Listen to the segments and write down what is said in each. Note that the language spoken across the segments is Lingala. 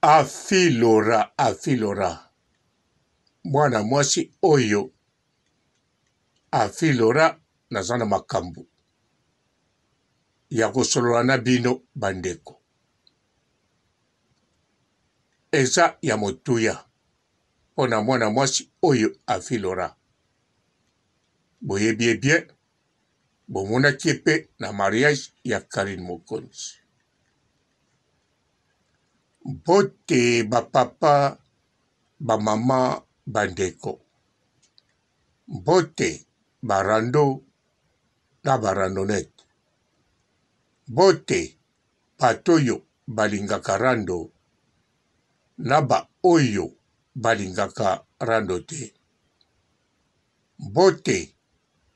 Afilora. Mwana mwasi oyo. Afilora nazana makambo. Ya kosolola na bino bandeko. Eza ya motuya. Pona mwana mwasi oyo Afilora. Boyebi bien. Bomona kiepe na mariage ya Karine Mokonzi. Bote ba papa, ba mama, bandeko. Bote barando na barandonete. Bote patoyo balingaka rando na ba oyo balingaka rando te. Bote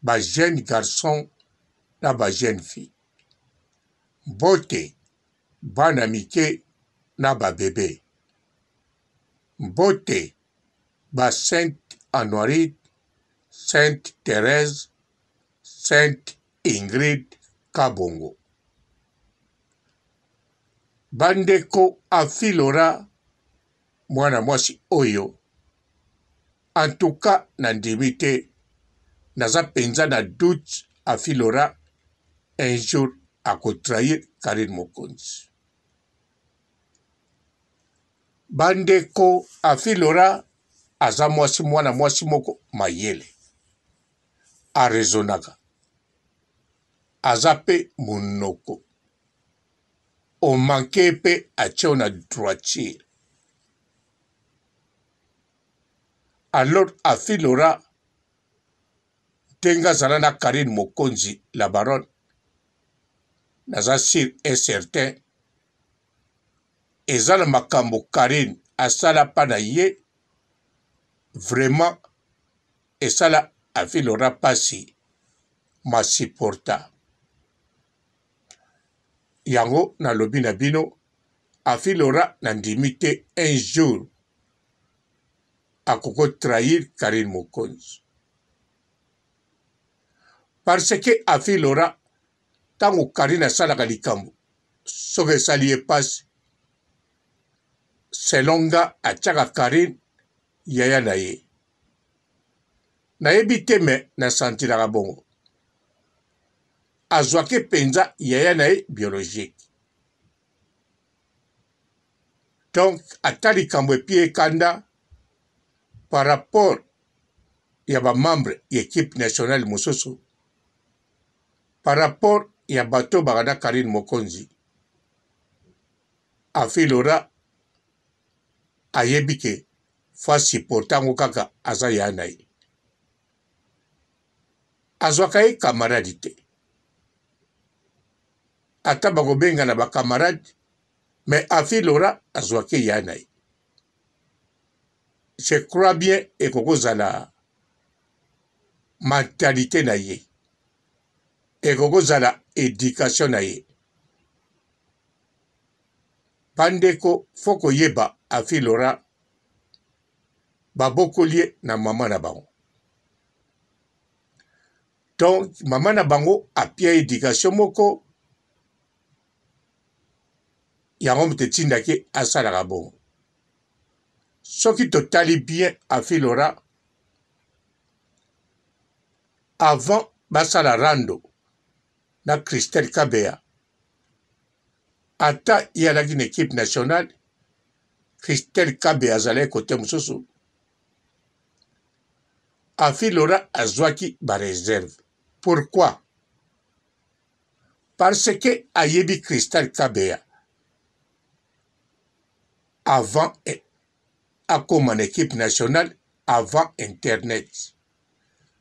ba jeune garçon na ba jeune fille. Bote bana mike na ba bébé. Bote ba Sainte Honorine, Sainte Thérèse, Sainte Ingrid Kabongo. Bandeko Afilora mwana mwasi oyo. En tout cas nandimite naza penza na doute Afilora un jour à trahir Karine Mokonzi. Bandeko Afilora aza mwasi mwana mwasi moko mayele. Arezonaka. Aza pe munoko. O manke pe acheo na droitier. Alors Afilora tenga zala na Karine Mokonzi la baronne. Naza sûr et certain. Ezala makambo Karine asala pana ye. Vraiment. Esala Afilora pasi. Ma supporta. Yango na lobi na bino. Afilora nandimite un jour. Akoko trahir Karine Mokonzi. Parce que Afilora tango Karine asalaka likambo soki esali ye pasi selonga atiaka Karine yaya na ye. Nayebi te me nasantilaka bongo. Azwaki penza yaya na ye biologique. Donc ata likambo epi ekanda par rapport ya ba membre ya équipe nationale mosusu. Par rapport ya bato bagada Karine Mokonzi. Afilora ayebike fasi portango kaka aza ya na ye. Azwaka ye camarade te. Ata bakobenga na ba camarade mais Afilora azwaki ya na ye. Je crois bien ekokozala mentalité na ye. Ekokozala éducation na ye. Bandeko foko yeba Afilora babokolie na mama na bango. Donc mama na bango apia éducation moko yango mte tindaki asalaka bongo. Soki totali bien Afilora avant basala rando na Christelle Kabea. Ata yalaki une équipe nationale, Christelle Kabea azalaki kote mosusu. Afilora azwaki ba réserve. Pourquoi? Parce que ayebi Christelle Kabea avant a comme en équipe nationale avant Internet.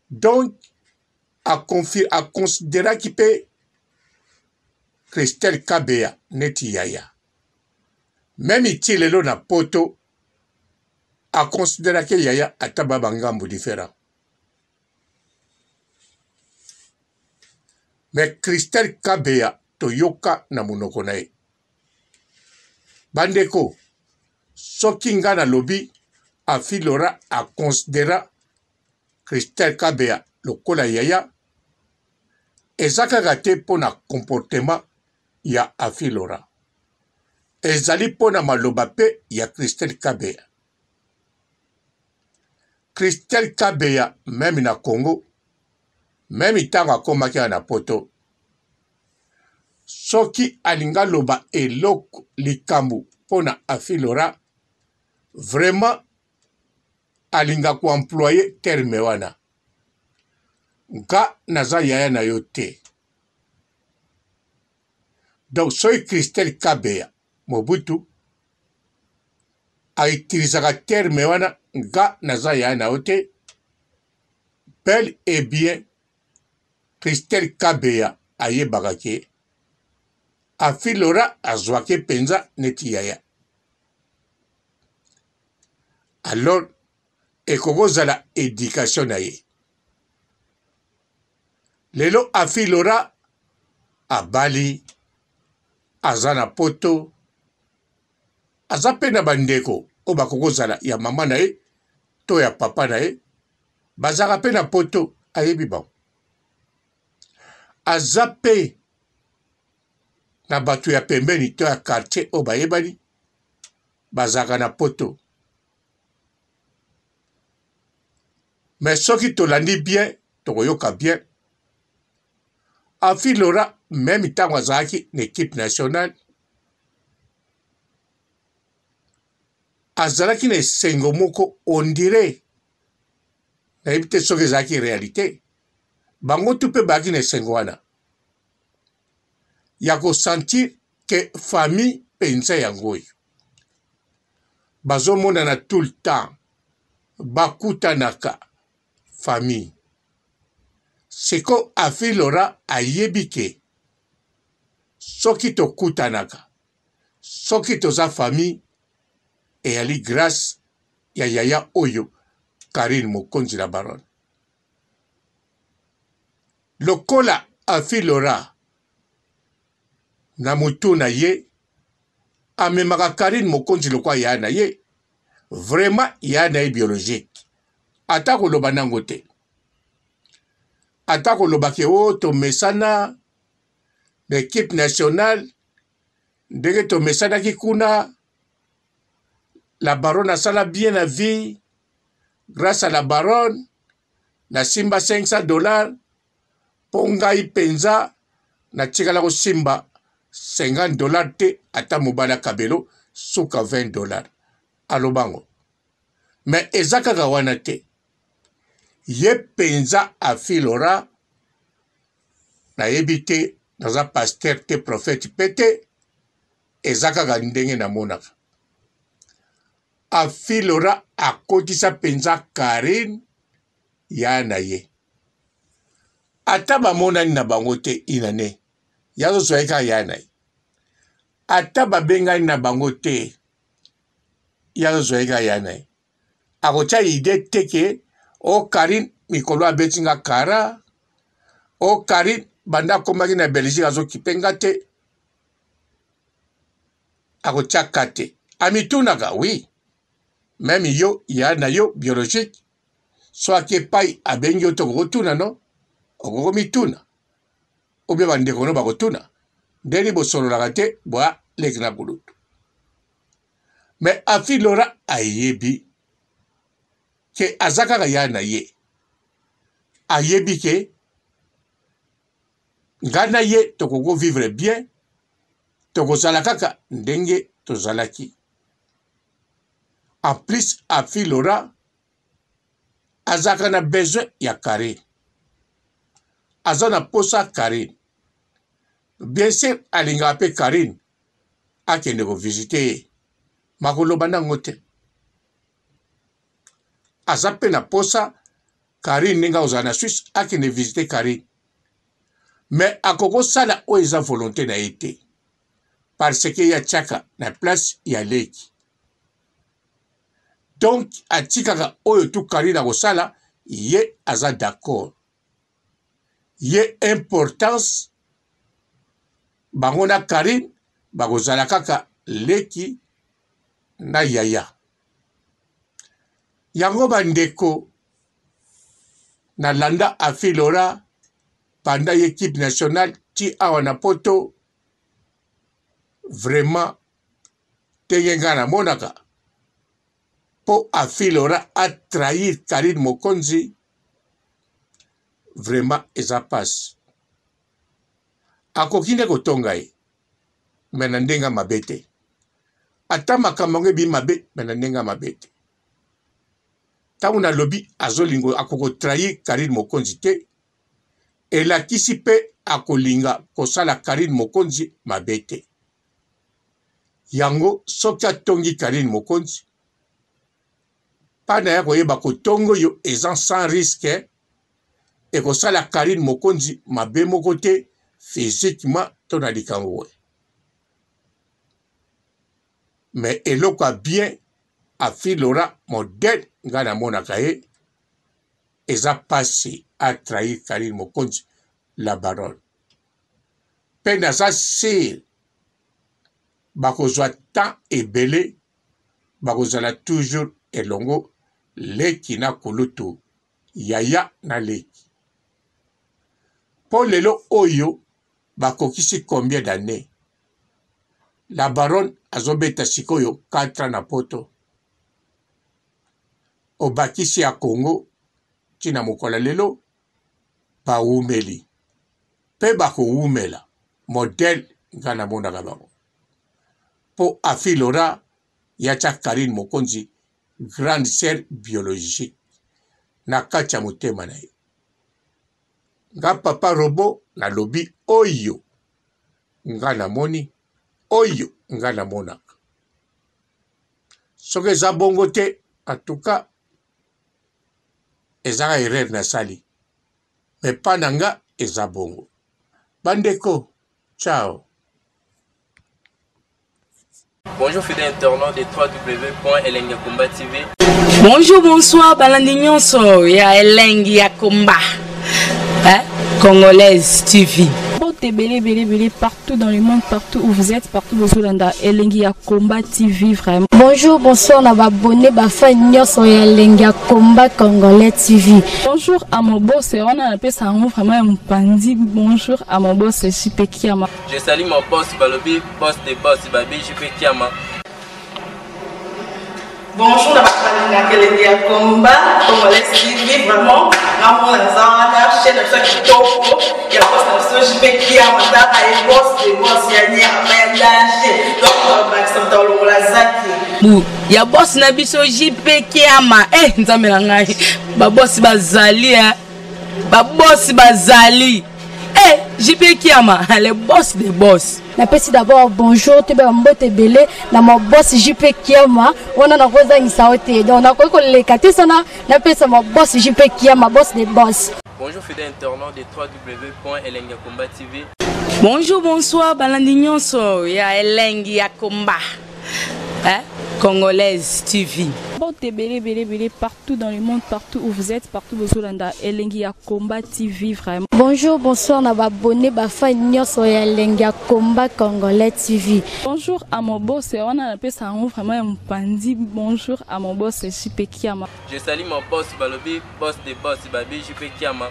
Donc, a considéré qu'il peut Christelle Kabea neti yaya. Même il est na poto a considéré que yaya ataba bangambo différent. Mais Christelle Kabea toyoka na munoko na ye. Bandeko, soki nga na lobi Afilora a considéré Christelle Kabea lokola yaya ezaka gate pona comportement ya Afilora. ezali pona maloba pe ya Christelle Kabeya. Christelle Kabeya même na Congo, même itango akomaki na poto, soki alinga loba eloko likambu pona Afilora, vraiment alinga ko employer terme wana. Nga naza yaya na yo te. Donc soki Christelle Kabeya Mobutu a utilisaka terme wana nga naza yaya na yo te, bel et bien Christelle Kabeya ayebaka ke Afilora azwake penza neti yaya. Alors ekokozala éducation na ye. Lelo Afilora abali aza na poto, aza pe na bandeko o bakokozala ya mama na ye to ya papa na ye, bazaka pe na poto ayebi bango. Aza pe na bato ya pembeni to ya quartier o bayebani, bazaka na poto. Mais soki tolandi bien, tokoyoka bien, Afilora même tango azalaki na équipe nationale, azalaki na esengo moko on dirait, nayebi te soki ezalaki réalité, bango tu pe baki na esengo wana ya kosentir ke famille penza yango oyo bazomonana tout le temps, bakutanaka famille. Seko Afilora ayebi ke soki tokutanaka, soki toza famille, eyali grâce ya yaya oyo Karine Mokonzi la Baronne. Lokola Afilora na mutu na ye amemaka Karine Mokonzi lokwa ya na ye, vraiment ya na ye biologique. Ata koloba nango te. Ata koloba ke o to mesana l'équipe nationale, ndenge to mesana ki kuna, la Baronne a sala bien la vie, grâce à la Baronne, na simba $500, pongai penza, na tikala ko simba $50 te, ata mobala kabelo, suka $20. Alobango. Mais ezaka wana te. Ye penza Afilora, na yebite, naza pasteur te prophète pete, ezaka ndenge na monaka. Afilora akotisa penza Karine ya na ye. Ata bamonani na bango te inane, yazo soeka ya na ye. Ata babengani na bango te, yazo soeka ya na ye. Akocha ide teke, o Karine mikolo abetinga kara, o Karine banda komaki na Belgique azo kipenga te, akocha kate. Amitunaka, oui. Même yo, ya na yo biologique, soit ke pai abengi yo toko tuna no, okoko mituna. Obe bandeko no bako tuna. Ndeni bo solo lagate, boa lekna kulutu. Mais Afilora ayebi ke azaka ya na ye. Ayebi ke ngana ye toko vivre bien, toko salakaka ndenge to zalaki. En plus, Afilora azaka na besoin ya Karine. Azana posa Karine. Bien sûr, alinga pe Karine akende ko visiter makoloba nango te. Azape na posa Karine ninga ozana Suisse akende visiter Karine. Mais akoko sala o eza volonté na ete. Parce que ya tchaka na place ya leki. Donc, atikaka oyo tu Karine akosala, ye aza d'accord. Ye importance, bango na Karine, bakozala kaka leki na yaya. Yango bandeko, na landa Afilora, panda équipe nationale, ti awa na poto, vraiment, Tengengana monaka. Po Afilora a trahir Karine Mokonzi. Vraiment, eza passe. Akokine kotongai. Menandenga mabete. Ata makamonge bi mabe, menandenga mabete. Tauna lobi azolingo akoko trahir Karine Mokonzi te. Elakisi pe akolinga kosala Karine Mokonzi mabete. Yango soki atongi Karine Mokonzi. Pana ya koyeba kotongo yo ezan sans risque. Et kosala Karine Mokonzi mabe moko te physiquement tona likambo. Mais eloko a bien Afilora modèle ngana monaka ye eza passé à trahir Karine Mokonzi la baronne. Pena za sir bakozwa temps ebele bakozala toujours elongo leki na kulutu yaya na leki. Pour lelo oyo bakokisi combien d'années? La baronne azobeta sikoyo 4 ans na poto. Obakisi ya Congo tina mokola lelo ba umeli. Pe bako umela modèle ngana monaka bango. Po Afilora yacha Karine Mokonzi grande sœur biologique na kacha motema na ye. Nga papa robo na lobi oyo ngana moni oyo ngana monaka. Soke za bongo te en tout cas ezaka erreur na sali. Mais pas nanga eza bongo. Bandeko, ciao. Bonjour fidèles internautes de www.elengiakomba TV. Bonjour, bonsoir, balandignon so ya Elengiakomba. Congolaise TV. Belé partout dans le monde, partout où vous êtes, partout où vous êtes, Elengiakomba TV vraiment. Bonjour, bonsoir, on a abonné fan sur Elengiakomba Congolais TV. Bonjour à mon boss, on a appelé ça vraiment un pandi. Bonjour à mon boss, JP Kiama. Je salue mon boss Balobi, boss des boss Babi, JP Kiama. Bonjour, on a Elengiakomba Congolais TV vraiment. Ramon Lazana, chaîne de ça qui topo, il y a pas de JP Kiama, et boss des boss, il y a un danger. Donc, on va s'entendre la zaki. Ya boss na biso JP Kiama. Nzambe na ngai. Ba boss bazali Ba boss bazali. JP Kiama, le boss des boss. Napesi d'abord bonjour, te mbote belé na mon boss JP Kiama. On a na koza ngisaote. Donc na ko le katisana, napesa mon boss JP Kiama, boss des boss. Bonjour fidèles internautes de www.elengiakomba TV. Bonjour, bonsoir, balandignon so ya Elengiakomba. Congolaise TV. Belé partout dans le monde, partout où vous êtes, partout où vous êtes, Elengiakomba TV vraiment. Bonjour, bonsoir, on a abonné fan sur Elengiakomba Congolais TV. Bonjour à mon boss, on a appelé ça vraiment un pandi. Bonjour à mon boss, JP Kiama. Je salue mon boss Balobi, boss des boss Babi, JP Kiama.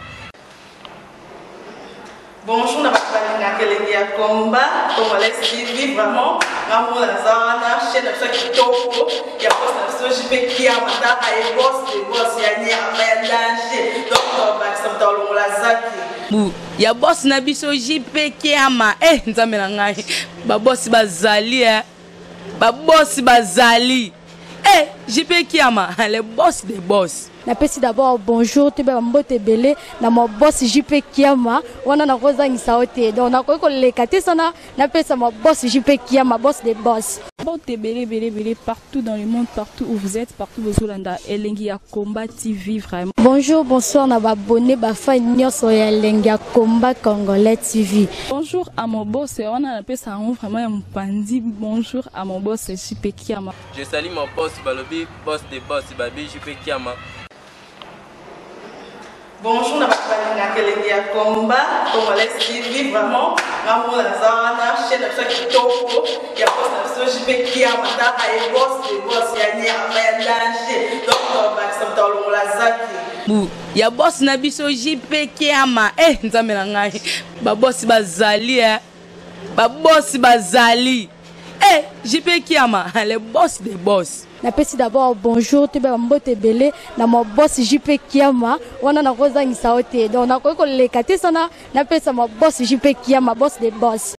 Bonjour, on a Elengiakomba Congolais TV vraiment. Ramon Lazana, chaîne de ça qui topo, il y a pas de JP Kiama, et boss des boss, il y a un danger. Donc, on va s'entendre la zaki. Ya boss na biso JP Kiama. Nzambe na ngai. Ba boss bazali Ba boss bazali. JP Kiama, le boss des boss. Napesi d'abord bonjour, te mbote belé na mon boss JP Kiama. On a na koza ngisaote. Donc na ko le katisana, napesa mon boss JP Kiama, boss des boss. Belé partout dans le monde, partout où vous êtes, partout où vous êtes, Elengiakomba TV vraiment. Bonjour, bonsoir, on a abonné fan sur Elengiakomba Congolais TV. Bonjour à mon boss, on a appelé ça vraiment un pandi. Bonjour à mon boss, JP Kiama. Je salue mon boss Balobi, boss des boss Babi, JP Kiama. Bonjour, on a Elengiakomba Congolais TV vraiment. Ramon Lazana, chaîne de ça qui topo, il y a pas de JP Kiama, et boss des boss, il y a un danger. Donc, on va s'entendre la zaki. Ya boss na biso JP Kiama. Nzambe na ngai. Ba boss bazali Ba boss bazali. Eh, JP Kiama, le boss des boss. Napesi d'abord bonjour to be mbote belé na mo boss JP Kiama wana na kozangisa ote donc na ko lekate sana napesa mo boss JP Kiama boss des boss.